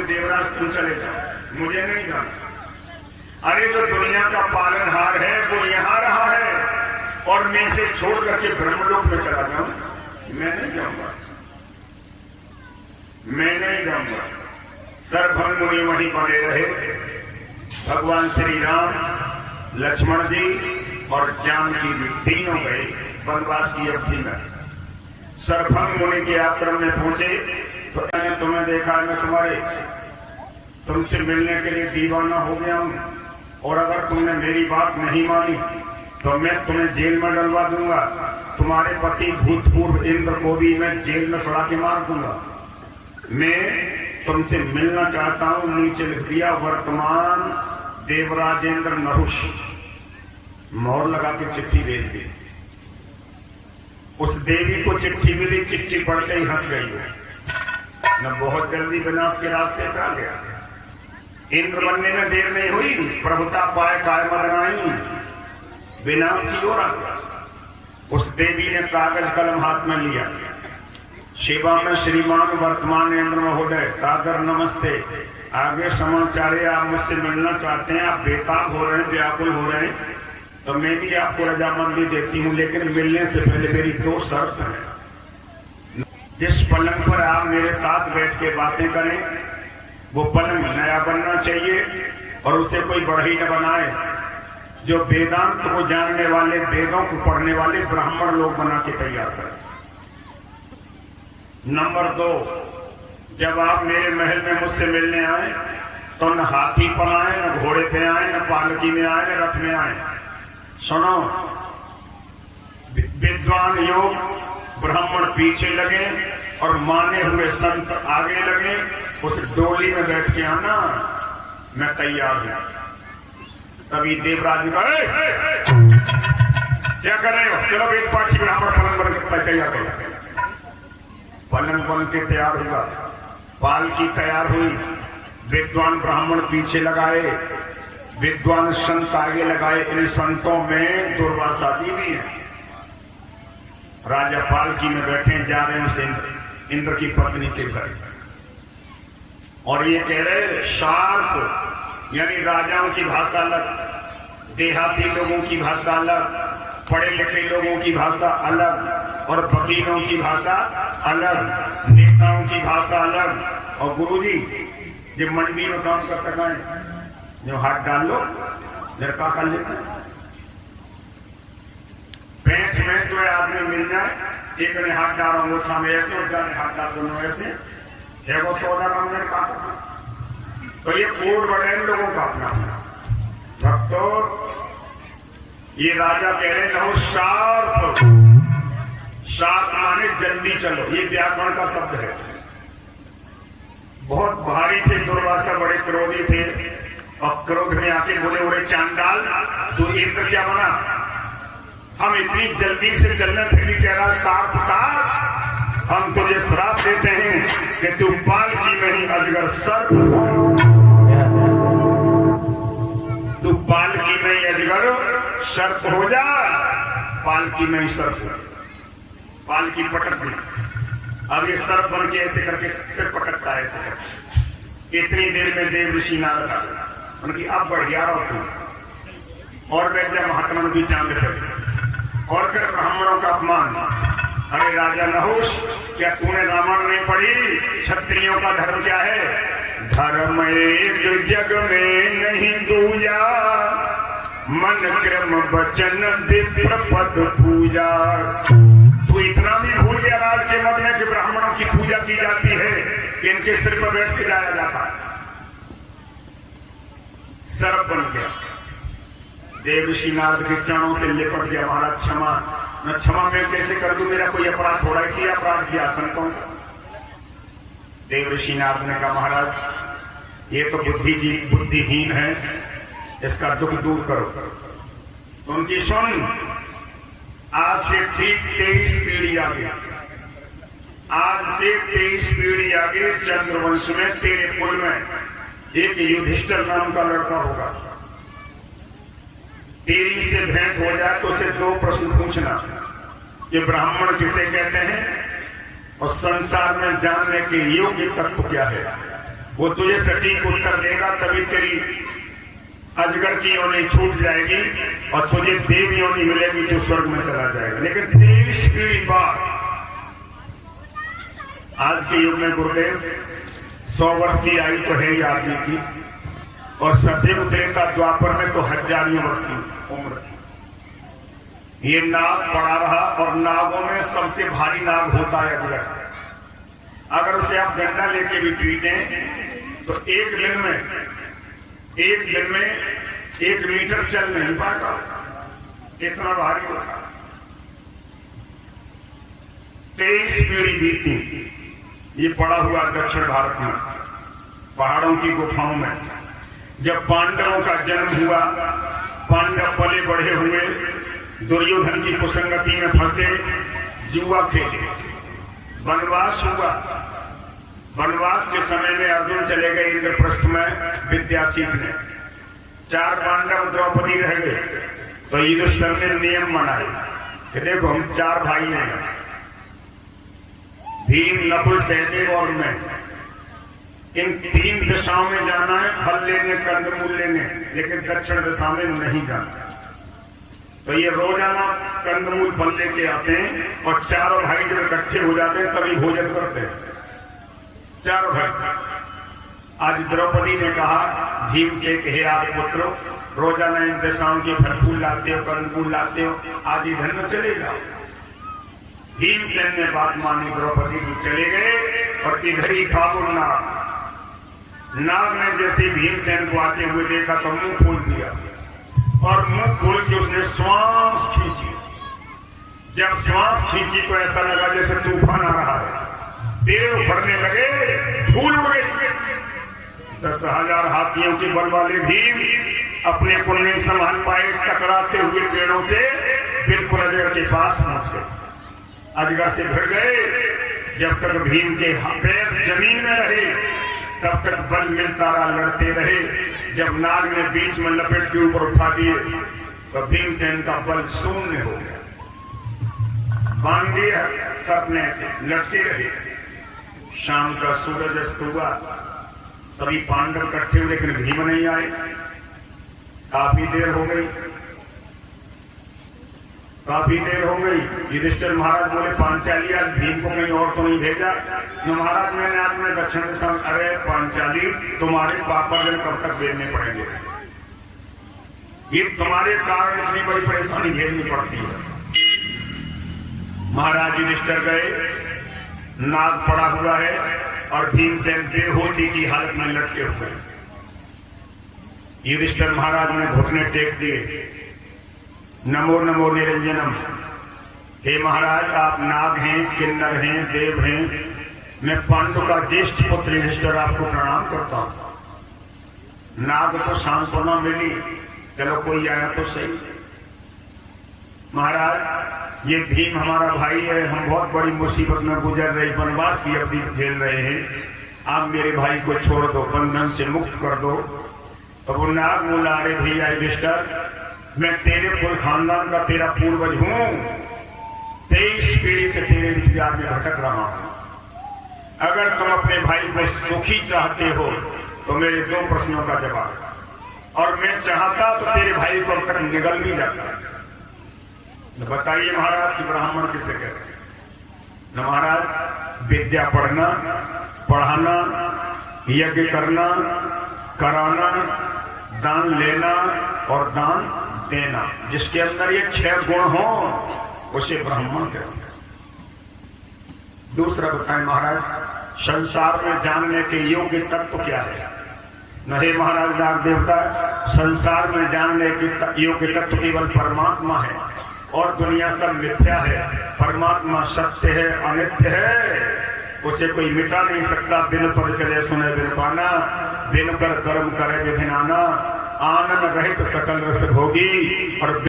देवराज तुम चले जाओ, मुझे नहीं जाना। अरे जो दुनिया का पालनहार है वो यहाँ रहा है और मैं इसे छोड़ करके ब्रह्मलोक में चला जाऊं, मैं नहीं जाऊंगा, मैं नहीं जाऊंगा। सर्वभंग मुनि वहीं बने रहे। भगवान श्री राम, लक्ष्मण जी और जानकी जी तीनों गए वनवास की अवधि में। सर्वभंग मुनि के आश्रम में पहुंचे तो मैंने तुम्हें देखा, मैं तुमसे मिलने के लिए दीवाना हो गया हूं, और अगर तुमने मेरी बात नहीं मानी तो मैं तुम्हें जेल में डलवा दूंगा। तुम्हारे पति भूतपूर्व इंद्र को भी मैं जेल में सड़ा के मार दूंगा। मैं तुमसे मिलना चाहता हूं। नीचे लिख दिया वर्तमान देवराजेंद्र नहुष। मोहर लगा के चिट्ठी भेज दी। उस देवी को चिट्ठी मिली, चिट्ठी पढ़ते ही हंस गई। न बहुत जल्दी विनाश के रास्ते पे आ गया। इंद्र बनने में देर नहीं हुई, प्रभुता पाए काय मदनाई, विनाश की ओर आ गया। उस देवी ने कागज कलम हाथ में लिया। शिवा में श्रीमान वर्तमान इंद्र महोदय सादर नमस्ते। आगे समाचार है, आप मुझसे मिलना चाहते हैं, आप बेताब हो रहे हैं, व्याकुल हो रहे हैं, तो मैं भी आपको रजामंदी देती हूँ, लेकिन मिलने से पहले मेरी दो शर्त है। जिस पलंग पर आप मेरे साथ बैठ के बातें करें वो पलंग नया बनना चाहिए और उसे कोई बढ़ई न बनाए। जो वेदांत को जानने वाले, वेदों को पढ़ने वाले ब्राह्मण लोग बना के तैयार करें। नंबर 2, जब आप मेरे महल में मुझसे मिलने आए तो न हाथी पर आए, न घोड़े पे आए, न पालकी में आए, न रथ में आए। सुनो, विद्वान योग ब्राह्मण पीछे लगे और माने हुए संत आगे लगे। उस डोली में बैठ के आना, मैं तैयार हूं। तभी देवराज ने कहा, क्या कर रहे हो? चलो वेद पाठी ब्राह्मण पलंग बन के तैयार करो। पलंग बन के तैयार हुआ, पालकी तैयार हुई, विद्वान ब्राह्मण पीछे लगाए, विद्वान संत आगे लगाए। इन संतों में दुर्वासा भी है। राजा पालकी में बैठे, जा रहे हैं इंद्र की पत्नी के घर, और ये कह रहे शार्प, यानी राजाओं की भाषा अलग, देहाती लोगों की भाषा अलग, पढ़े लिखे लोगों की भाषा अलग, और वकीलों की भाषा अलग, नेताओं की भाषा अलग। और गुरुजी जब मंडी में काम करते हैं, जो हाथ डाल लो लड़का कर लेता है। पेट में तो आदमी मिल जाए, एक ने हाथ डाला मोछा में ऐसे, और जाने हाथ डाल दोनों ऐसे, है वो सौदा हमने काटा। तो ये कोड बड़े लोगों का अपना भक्तों। ये राजा कह रहे हैं शार्प, शार्प माने जल्दी चलो, ये व्याकरण का शब्द है। बहुत भारी थे दुर्वासा, बड़े क्रोधी थे, और क्रोध में आके बोले, बोले चांडाल, तो इंद्र क्या बना? हम इतनी जल्दी से चलना, फिर भी कह रहा सार्प सार्प, हम तुझे श्राप देते हैं कि तू पालकी में ही अजगर सर्प, तू पालकी में ही अजगर सर्प हो जा। पालकी में ही सर्प हो, पालकी पटक दी। अब ये सर्प बन के ऐसे करके फिर पटकता है, ऐसे करके। इतनी देर में देव ऋषि नारद आ गए, उनकी अब बढ़ गया और बैठ जा महात्मा भी चांद पे, और फिर ब्राह्मणों का अपमान। अरे राजा नहुष, क्या तूने रामायण नहीं पढ़ी? क्षत्रियों का धर्म क्या है? धर्म एक जग में नहीं दूजा, मन क्रम वचन विप्र पद पूजा। तू इतना भी भूल गया राज के मत में कि ब्राह्मणों की पूजा की जाती है, कि इनके सिर पर बैठ के जाया जाता है। सर्प बन गया, देव ऋषि नारद के चरणों से लिपट गया। महाराज क्षमा, मैं क्षमा मैं कैसे कर दूं? मेरा कोई अपराध थोड़ा किया, अपराध किया संतों का। देव ऋषि नारद ने कहा, महाराज ये तो बुद्धिहीन है, इसका दुख दूर करो। उनकी सुन, आज से ठीक 23 पीढ़ी आगे, आज से 23 पीढ़ी आगे चंद्रवंश में तेरे कुल में एक युधिष्ठिर नाम का लड़का होगा। तेरी से भेंट हो जाए तो उसे 2 प्रश्न पूछना कि ब्राह्मण किसे कहते हैं और संसार में जानने के योग्य तत्व क्या है। वो तुझे सटीक उत्तर देगा, तभी तेरी अजगर की योनि छूट जाएगी और तुझे देव योनि मिलेगी, तो स्वर्ग में चला जाएगा। लेकिन 23 पीढ़ी बाद आज के युग में गुरुदेव 100 वर्ष की आयु तो है ही आदमी की, और सतयुग त्रेता द्वापर में तो हजारों वर्ष की उम्र थी। ये नाग पड़ा रहा, और नागों में सबसे भारी नाग होता है अजगर। अगर उसे आप डंडा लेके भी पीटे तो एक दिन में 1 मीटर चल नहीं पाता, इतना भारी होता। 23 पीढ़ी बीती, ये पड़ा हुआ दक्षिण भारत में पहाड़ों की गुफाओं में। जब पांडवों का जन्म हुआ, पांडव पले बढ़े हुए दुर्योधन की कुसंगति में फंसे, जुआ खेले, वनवास हुआ। वनवास के समय में अर्जुन चले गए इंद्रप्रस्थ में विद्या सीखने। 4 पांडव द्रौपदी रह गए, तो युधिष्ठिर ने नियम बनाए कि देखो हम 4 भाई हैं, भीम, नकुल, सहदेव और मैं। इन 3 दिशाओं में जाना है फल लेने, कंदमूल लेने, लेकिन दक्षिण दिशा में नहीं जाना। तो ये रोजाना कंदमूल फल लेके आते हैं, और 4 भाई जब इकट्ठे हो जाते हैं तभी भोजन करते हैं, 4 भाई। आज द्रौपदी ने कहा भीम से कि हे आदि पुत्रों, रोजाना इन दिशाओं के फल लाते हो, कंदमूल लाते हो, आज इधर में चले जाओ। भीमसेन ने बात मानी, द्रौपदी भी चले गए, और इधर ही था वो नाग। नाग ने जैसे भीमसेन को आते हुए देखा तो मुंह खोल दिया, और मुंह खोल के उसने श्वास खींची। जब श्वास खींची तो ऐसा लगा जैसे तूफान आ रहा है, पेड़ उभरने लगे, धूल उड़ गई। 10,000 हाथियों के बल वाले भीम अपने को नहीं संभाल पाए, टकराते हुए पेड़ों से बिल्कुल अजगर के पास पहुंच गए। अजगर से भिड़ गए। जब तक भीम के पैर जमीन में रहे तब तक बल मिलता रहा, लड़ते रहे। जब नाग ने बीच में लपेट के ऊपर उठा दिए तो भीमसेन का बल शून्य हो गया। बांध दिया सपने से, लटके रहे। शाम का सूरज अस्त हुआ, सभी पांडव इकट्ठे हुए, लेकिन भीम नहीं आए। काफी देर हो गई। युधिष्ठिर महाराज बोले पांचाली आज भीम को कहीं और तो नहीं भेजा? महाराज मैंने आज में दक्षिण दिशा, अरे पांचाली तुम्हारे पापा दिन कब तक बेचने पड़ेंगे? ये तुम्हारे कारण इतनी बड़ी परेशानी झेलनी पड़ती है। महाराज युधिष्ठिर गए, नाग पड़ा हुआ है और भीमसेन बेहोशी की हालत में लटके हुए। युधिष्ठिर महाराज ने घुटने टेक दिए, नमो नमो निरंजनम। हे महाराज, आप नाग हैं, किन्नर हैं, देव हैं, मैं पांडु का ज्येष्ठ पुत्र युधिष्ठिर आपको प्रणाम करता हूं। नाग को सांत्वना मिली, चलो कोई आया तो सही। महाराज ये भीम हमारा भाई है, हम बहुत बड़ी मुसीबत में गुजर रहे, वनवास की अवधि झेल रहे हैं, आप मेरे भाई को छोड़ दो, बंधन से मुक्त कर दो। तो वो नाग बोला, अरे भैया युधिष्ठिर, मैं तेरे कुल खानदान का तेरा पूर्वज हूं, 23 पीढ़ी से तेरे इंतजार में भटक रहा हूं। अगर तुम अपने भाई को सुखी चाहते हो तो मेरे 2 प्रश्नों का जवाब, और मैं चाहता तो तेरे भाई को अब तक निगल भी जाता। बताइए महाराज कि ब्राह्मण किसे कहते हैं? महाराज विद्या पढ़ना, पढ़ाना, यज्ञ करना, कराना, दान लेना और दान देना, जिसके अंदर ये 6 गुण हो उसे ब्राह्मण कहते हैं। दूसरा बताएं महाराज, संसार में जानने के योग्य तत्व क्या है? नहीं महाराज नाग देवता, संसार में जानने के योग्य तत्व केवल परमात्मा है, और दुनिया सब मिथ्या है। परमात्मा सत्य है, अनित्य है, उसे कोई मिटा नहीं सकता। बिन पर चले सुने बिन पाना, बिन कर कर्म करे विभिनाना, आनंद रहित सकल रस भोगी। और